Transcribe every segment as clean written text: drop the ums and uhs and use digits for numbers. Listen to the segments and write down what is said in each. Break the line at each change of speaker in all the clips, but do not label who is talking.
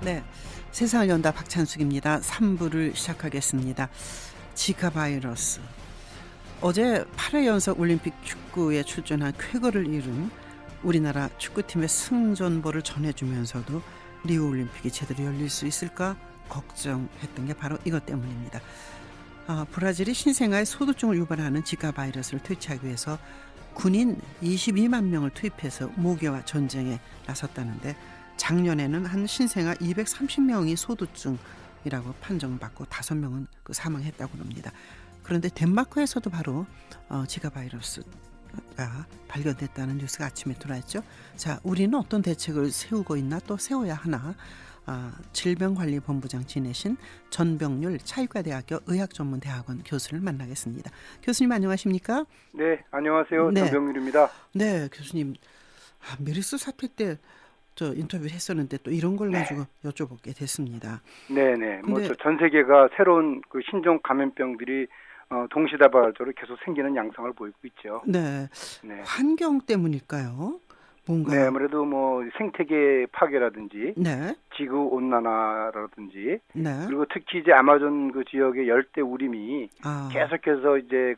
네, 세상을 연다 박찬숙입니다. 3부를 시작하겠습니다. 지카 바이러스. 어제 8회 연속 올림픽 축구에 출전한 쾌거를 이룬 우리나라 축구팀의 승전보를 전해주면서도 리우 올림픽이 제대로 열릴 수 있을까 걱정했던 게 바로 이것 때문입니다. 브라질이 신생아의 소두증을 유발하는 지카 바이러스를 퇴치하기 위해서 군인 22만 명을 투입해서 모기와 전쟁에 나섰다는데, 작년에는 한 신생아 230명이 소두증이라고 판정받고 5명은 사망했다고 합니다. 그런데 덴마크에서도 바로 지카 바이러스가 발견됐다는 뉴스가 아침에 들어왔죠. 자, 우리는 어떤 대책을 세우고 있나, 또 세워야 하나? 질병관리본부장 지내신 전병률 차의과대학교 의학전문대학원 교수를 만나겠습니다. 교수님 안녕하십니까?
네, 안녕하세요.
네.
전병률입니다.
네, 교수님. 메르스 사태 때 인터뷰 했었는데 또 이런 걸 가지고 여쭤보게 됐습니다.
네네.
근데
전 세계가 새로운 신종 감염병들이 동시다발적으로 계속 생기는 양상을 보이고 있죠.
네,
네.
환경 때문일까요? 뭔가.
네, 아무래도 생태계 파괴라든지
네,
지구 온난화라든지
네.
그리고 특히 이제 아마존 지역의 열대 우림이 계속해서 이제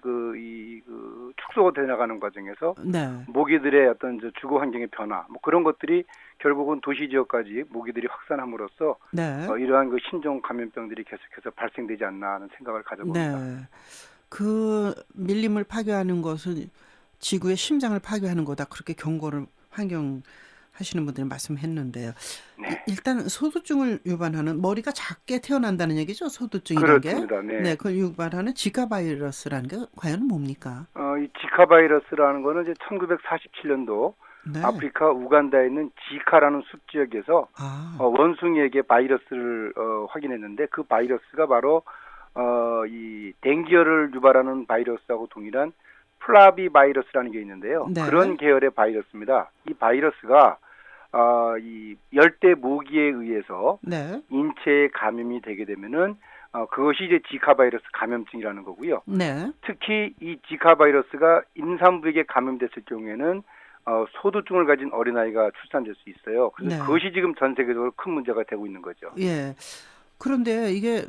축소가 돼 나가는 과정에서
네,
모기들의 어떤 주거 환경의 변화, 그런 것들이 결국은 도시 지역까지 모기들이 확산함으로써
네,
이러한 신종 감염병들이 계속해서 발생되지 않나 하는 생각을 가져봅니다.
네. 그 밀림을 파괴하는 것은 지구의 심장을 파괴하는 거다, 그렇게 경고를 환경 하시는 분들이 말씀했는데요.
네.
일단 소두증을 유발하는, 머리가 작게 태어난다는 얘기죠, 소두증이라는 게.
그렇습니다. 네.
네, 그걸 유발하는 지카 바이러스라는 게 과연 뭡니까?
이 지카 바이러스라는 거는 이제 1947년도
네.
아프리카 우간다에 있는 지카라는 숲 지역에서 원숭이에게 바이러스를 확인했는데, 그 바이러스가 바로 이 댕기열을 유발하는 바이러스하고 동일한 플라비 바이러스라는 게 있는데요.
네.
그런 계열의 바이러스입니다. 이 바이러스가 이 열대 모기에 의해서
네.
인체에 감염이 되게 되면은 그것이 이제 지카 바이러스 감염증이라는 거고요.
네.
특히 이 지카 바이러스가 임산부에게 감염됐을 경우에는 소두증을 가진 어린아이가 출산될 수 있어요. 그래서
네.
그것이 지금 전 세계적으로 큰 문제가 되고 있는 거죠.
예. 그런데 이게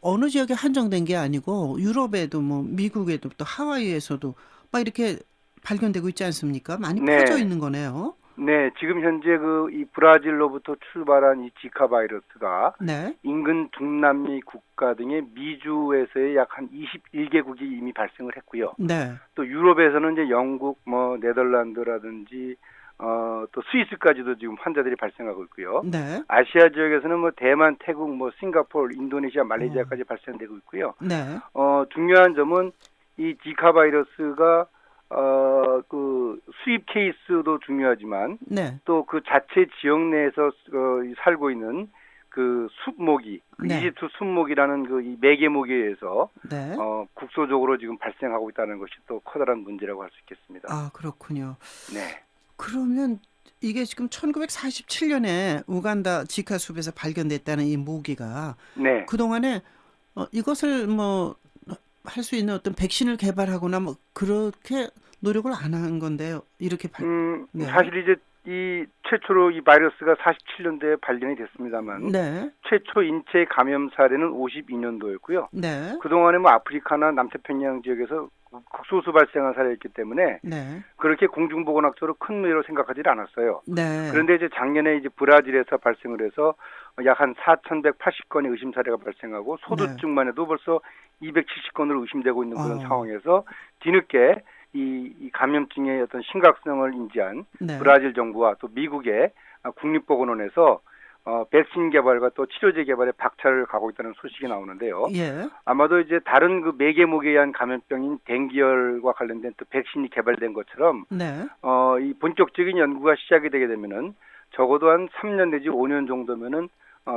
어느 지역에 한정된 게 아니고 유럽에도 미국에도 또 하와이에서도 막 이렇게 발견되고 있지 않습니까? 많이
네.
퍼져 있는 거네요.
네, 지금 현재 이 브라질로부터 출발한 이 지카 바이러스가
네.
인근 중남미 국가 등의 미주에서의 약 한 21개국이 이미 발생을 했고요.
네.
또 유럽에서는 이제 영국, 네덜란드라든지 또 스위스까지도 지금 환자들이 발생하고 있고요.
네.
아시아 지역에서는 대만, 태국, 싱가포르, 인도네시아, 말레이시아까지 발생되고 있고요.
네.
중요한 점은 이 지카 바이러스가 수입 케이스도 중요하지만
네.
또 그 자체 지역 내에서 살고 있는 숲모기,
네.
이집트 숲모기라는 이 매개모기에 의해서
네.
국소적으로 지금 발생하고 있다는 것이 또 커다란 문제라고 할 수 있겠습니다.
그렇군요.
네.
그러면 이게 지금 1947년에 우간다 지카 숲에서 발견됐다는 이 모기가
네.
그동안에 이것을 할 수 있는 어떤 백신을 개발하거나 그렇게 노력을 안 한 건데요. 이렇게 네.
사실 이제 이 최초로 이 바이러스가 47년도에 발견이 됐습니다만
네.
최초 인체 감염 사례는 52년도였고요.
네.
그동안에 아프리카나 남태평양 지역에서 극소수 발생한 사례였기 때문에
네.
그렇게 공중보건학적으로 큰 문제로 생각하지 않았어요.
네.
그런데 이제 작년에 이제 브라질에서 발생을 해서 약 한 4,180건의 의심 사례가 발생하고 소두증만 해도 벌써 270건으로 의심되고 있는 그런 상황에서 뒤늦게 이 감염증의 어떤 심각성을 인지한
네.
브라질 정부와 또 미국의 국립보건원에서 백신 개발과 또 치료제 개발에 박차를 가고 있다는 소식이 나오는데요.
예.
아마도 이제 다른 매개모기에 의한 감염병인 댕기열과 관련된 또 백신이 개발된 것처럼
네.
이 본격적인 연구가 시작이 되게 되면은 적어도 한 3년 내지 5년 정도면은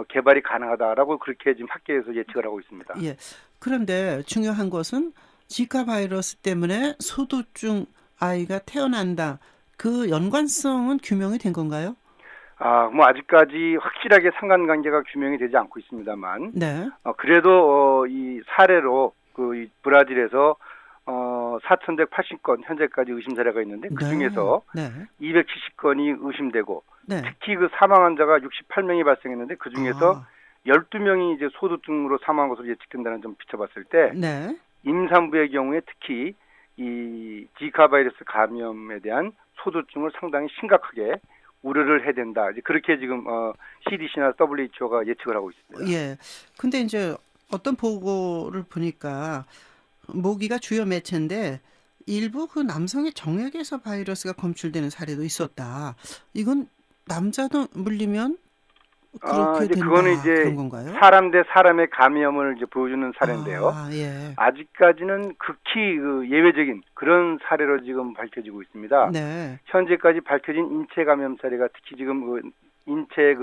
개발이 가능하다라고 그렇게 지금 학계에서 예측을 하고 있습니다.
예. 그런데 중요한 것은 지카 바이러스 때문에 소두증 아이가 태어난다. 그 연관성은 규명이 된 건가요?
아직까지 확실하게 상관관계가 규명이 되지 않고 있습니다만,
네.
그래도 이 사례로 이 브라질에서 4,180건 현재까지 의심 사례가 있는데 그 중에서
네.
270건이 의심되고
네.
특히 그 사망 환자가 68명이 발생했는데 그 중에서 12명이 이제 소두증으로 사망한 것으로 예측된다는 점 비춰봤을 때
네.
임산부의 경우에 특히 이 지카 바이러스 감염에 대한 소두증을 상당히 심각하게 우려를 해야 된다. 이제 그렇게 지금 CDC나 WHO가 예측을 하고 있습니다.
예. 근데 이제 어떤 보고를 보니까 모기가 주요 매체인데 일부 그 남성의 정액에서 바이러스가 검출되는 사례도 있었다. 이건 남자도 물리면 그렇게
이제
된다.
그거는 이제
그런 건가요?
사람 대 사람의 감염을 이제 보여주는 사례인데요.
예.
아직까지는 극히 그 예외적인 그런 사례로 지금 밝혀지고 있습니다.
네.
현재까지 밝혀진 인체 감염 사례가 특히 지금 그 인체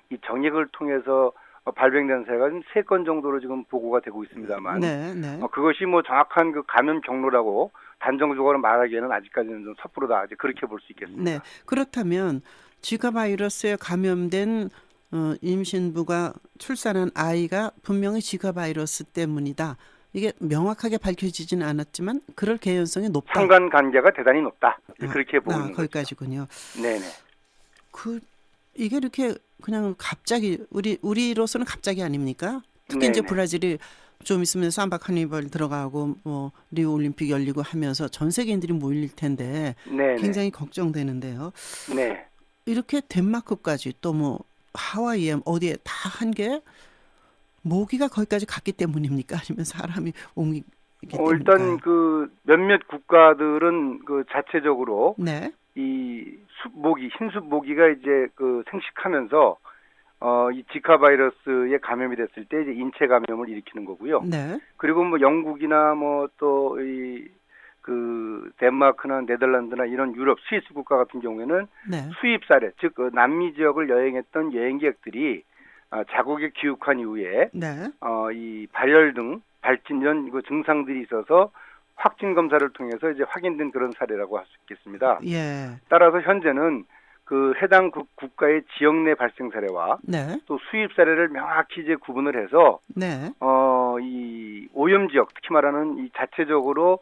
이 정액을 통해서 발병된 사례가 좀 3건 정도로 지금 보고가 되고 있습니다만
네. 네.
그것이 뭐 정확한 그 감염 경로라고 단정적으로 말하기에는 아직까지는 좀 섣부르다. 이제 그렇게 볼 수 있겠습니다.
네. 그렇다면 지카 바이러스에 감염된 임신부가 출산한 아이가 분명히 지카 바이러스 때문이다. 이게 명확하게 밝혀지지는 않았지만 그럴 개연성이 높다.
상관관계가 대단히 높다. 그렇게 보는 거죠.
거기까지군요.
네네.
이게 이렇게 그냥 갑자기 우리로서는 갑자기 아닙니까? 특히 이제
네네.
브라질이 좀 있으면 삼바 카니발 들어가고 뭐 리우 올림픽 열리고 하면서 전 세계인들이 모일 텐데
네네.
굉장히 걱정되는데요.
네.
이렇게 덴마크까지 또 뭐 하와이에 어디에 다 한 게 모기가 거기까지 갔기 때문입니까? 아니면 사람이 옮기기 때문일까요?
일단 그 몇몇 국가들은 그 자체적으로
네.
이 숲모기, 흰숲 모기가 이제 그 생식하면서 이 지카 바이러스에 감염이 됐을 때 이제 인체 감염을 일으키는 거고요.
네.
그리고 뭐 영국이나 뭐 또 그 덴마크나 네덜란드나 이런 유럽, 스위스 국가 같은 경우에는
네.
수입 사례, 즉 남미 지역을 여행했던 여행객들이 자국에 귀국한 이후에
네.
이 발열 등 발진 이런 그 증상들이 있어서 확진 검사를 통해서 이제 확인된 그런 사례라고 할 수 있겠습니다.
예.
따라서 현재는 그 해당 국가의 지역 내 발생 사례와
네.
또 수입 사례를 명확히 이제 구분을 해서
네.
이 오염 지역, 특히 말하는 이 자체적으로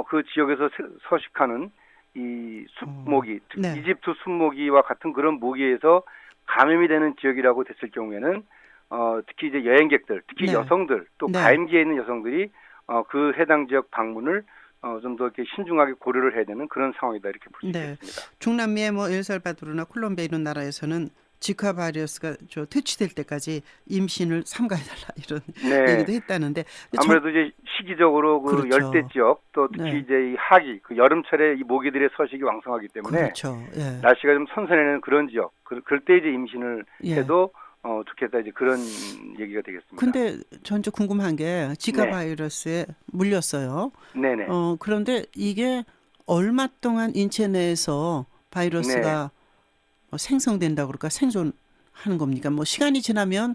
그 지역에서 서식하는 이 숲모기, 특히
네.
이집트 숲모기와 같은 그런 모기에서 감염이 되는 지역이라고 됐을 경우에는 특히 이제 여행객들, 특히
네.
여성들, 또
네.
가임기에 있는 여성들이 그 해당 지역 방문을 좀 더 이렇게 신중하게 고려를 해야 되는 그런 상황이다 이렇게 볼 수
네.
있겠습니다.
중남미의 뭐 엘살바도르나 콜롬비아 이런 나라에서는 지카 바이러스가 퇴치될 때까지 임신을 삼가해달라 이런
네.
얘기도 했다는데
아무래도 이제 시기적으로 그
그렇죠.
열대 지역 또 특히
네.
이제 이 하기, 그 여름철에 이 모기들의 서식이 왕성하기 때문에
그렇죠. 예.
날씨가 좀 선선해지는 그런 지역, 그럴 때 이제 임신을
예.
해도 좋겠다 이제 그런 얘기가 되겠습니다.
근데 전 좀 궁금한 게 지카
네.
바이러스에 물렸어요.
네네.
그런데 이게 얼마 동안 인체 내에서 바이러스가 생성된다고 그럴까 생존하는 겁니까? 뭐 시간이 지나면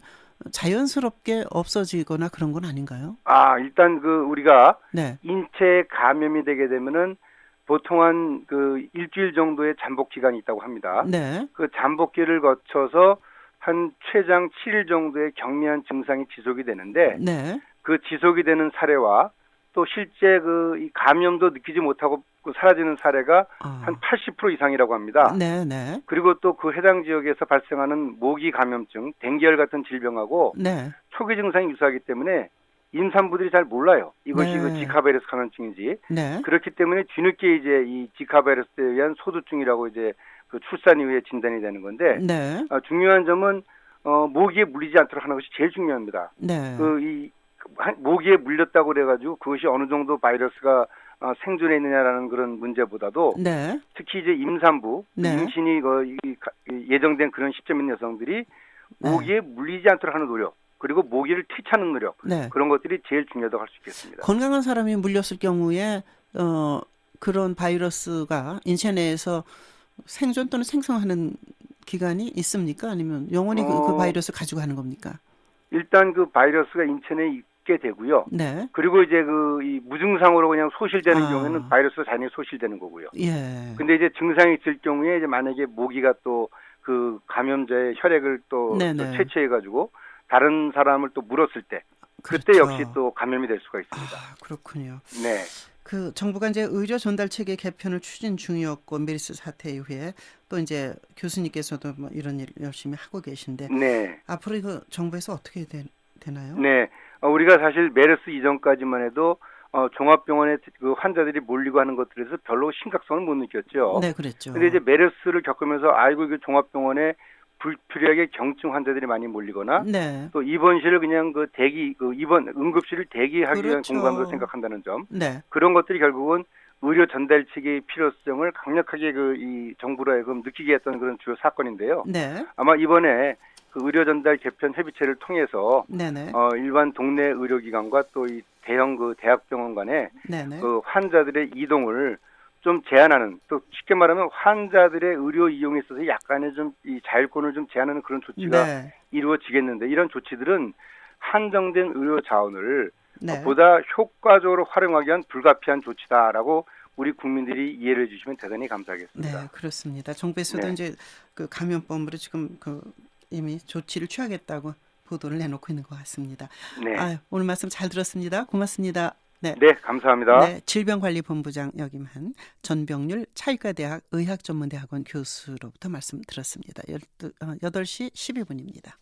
자연스럽게 없어지거나 그런 건 아닌가요?
일단 그 우리가
네.
인체 감염이 되게 되면은 보통 한 그 일주일 정도의 잠복 기간이 있다고 합니다.
네.
그 잠복기를 거쳐서 한 최장 7일 정도의 경미한 증상이 지속이 되는데
네.
그 지속이 되는 사례와 또 실제 이 감염도 느끼지 못하고 사라지는 사례가 한 80% 이상이라고 합니다.
네, 네.
그리고 또 그 해당 지역에서 발생하는 모기 감염증, 댕기열 같은 질병하고
네.
초기 증상이 유사하기 때문에 임산부들이 잘 몰라요. 이것이
네.
그 지카 바이러스 감염증인지.
네.
그렇기 때문에 뒤늦게 이제 이 지카 바이러스에 의한 소두증이라고 이제 그 출산 이후에 진단이 되는 건데
네.
중요한 점은 모기에 물리지 않도록 하는 것이 제일 중요합니다.
네.
모기에 물렸다고 그래가지고 그것이 어느 정도 바이러스가 생존해 있느냐라는 그런 문제보다도
네.
특히 이제 임산부,
네.
임신이 예정된 그런 시점에 있는 여성들이 모기에 물리지 않도록 하는 노력, 그리고 모기를 퇴치하는 노력,
네.
그런 것들이 제일 중요하다고 할 수 있겠습니다.
건강한 사람이 물렸을 경우에 그런 바이러스가 인체 내에서 생존 또는 생성하는 기간이 있습니까? 아니면 영원히 그 바이러스 가지고 가는 겁니까?
일단 그 바이러스가 인체 내에 있게 되고요.
네.
그리고 이제 이 무증상으로 그냥 소실되는 경우에는 바이러스가 자연히 소실되는 거고요.
예.
근데 이제 증상이 있을 경우에 이제 만약에 모기가 또 그 감염자의 혈액을 또 채취해가지고 다른 사람을 또 물었을 때 그때
그렇죠.
역시 또 감염이 될 수가 있습니다.
그렇군요.
네.
그 정부가 이제 의료 전달 체계 개편을 추진 중이었고 메르스 사태 이후에 또 이제 교수님께서도 뭐 이런 일 열심히 하고 계신데
네.
앞으로 이거 정부에서 어떻게 되나요?
네. 우리가 사실 메르스 이전까지만 해도 종합병원에 그 환자들이 몰리고 하는 것들에서 별로 심각성을 못 느꼈죠.
네, 그랬죠.
근데 이제 메르스를 겪으면서 아이고 이게 종합병원에 불필요하게 경증 환자들이 많이 몰리거나
네.
또 입원실을 그냥 입원 응급실을 대기하기 위한
그렇죠.
공간으로 생각한다는 점.
네.
그런 것들이 결국은 의료 전달 체계의 필요성을 강력하게 이 정부로 하여금 느끼게 했던 그런 주요 사건인데요.
네.
아마 이번에 그 의료 전달 개편 협의체를 통해서
네네.
일반 동네 의료기관과 또 이 대형 그 대학병원 간에
네네.
그 환자들의 이동을 좀 제한하는, 또 쉽게 말하면 환자들의 의료 이용에 있어서 약간의 좀 이 자율권을 좀 제한하는 그런 조치가
네.
이루어지겠는데, 이런 조치들은 한정된 의료 자원을
네.
보다 효과적으로 활용하기 위한 불가피한 조치다라고 우리 국민들이 이해를 해주시면 대단히 감사하겠습니다.
네, 그렇습니다. 정부에서도
네.
이제 그 감염법으로 지금 그 이미 조치를 취하겠다고 보도를 내놓고 있는 것 같습니다.
네.
오늘 말씀 잘 들었습니다. 고맙습니다. 네.
네, 감사합니다.
네, 질병관리본부장 역임한 전병률 차의과대학 의학전문대학원 교수로부터 말씀 들었습니다. 8시 12분입니다.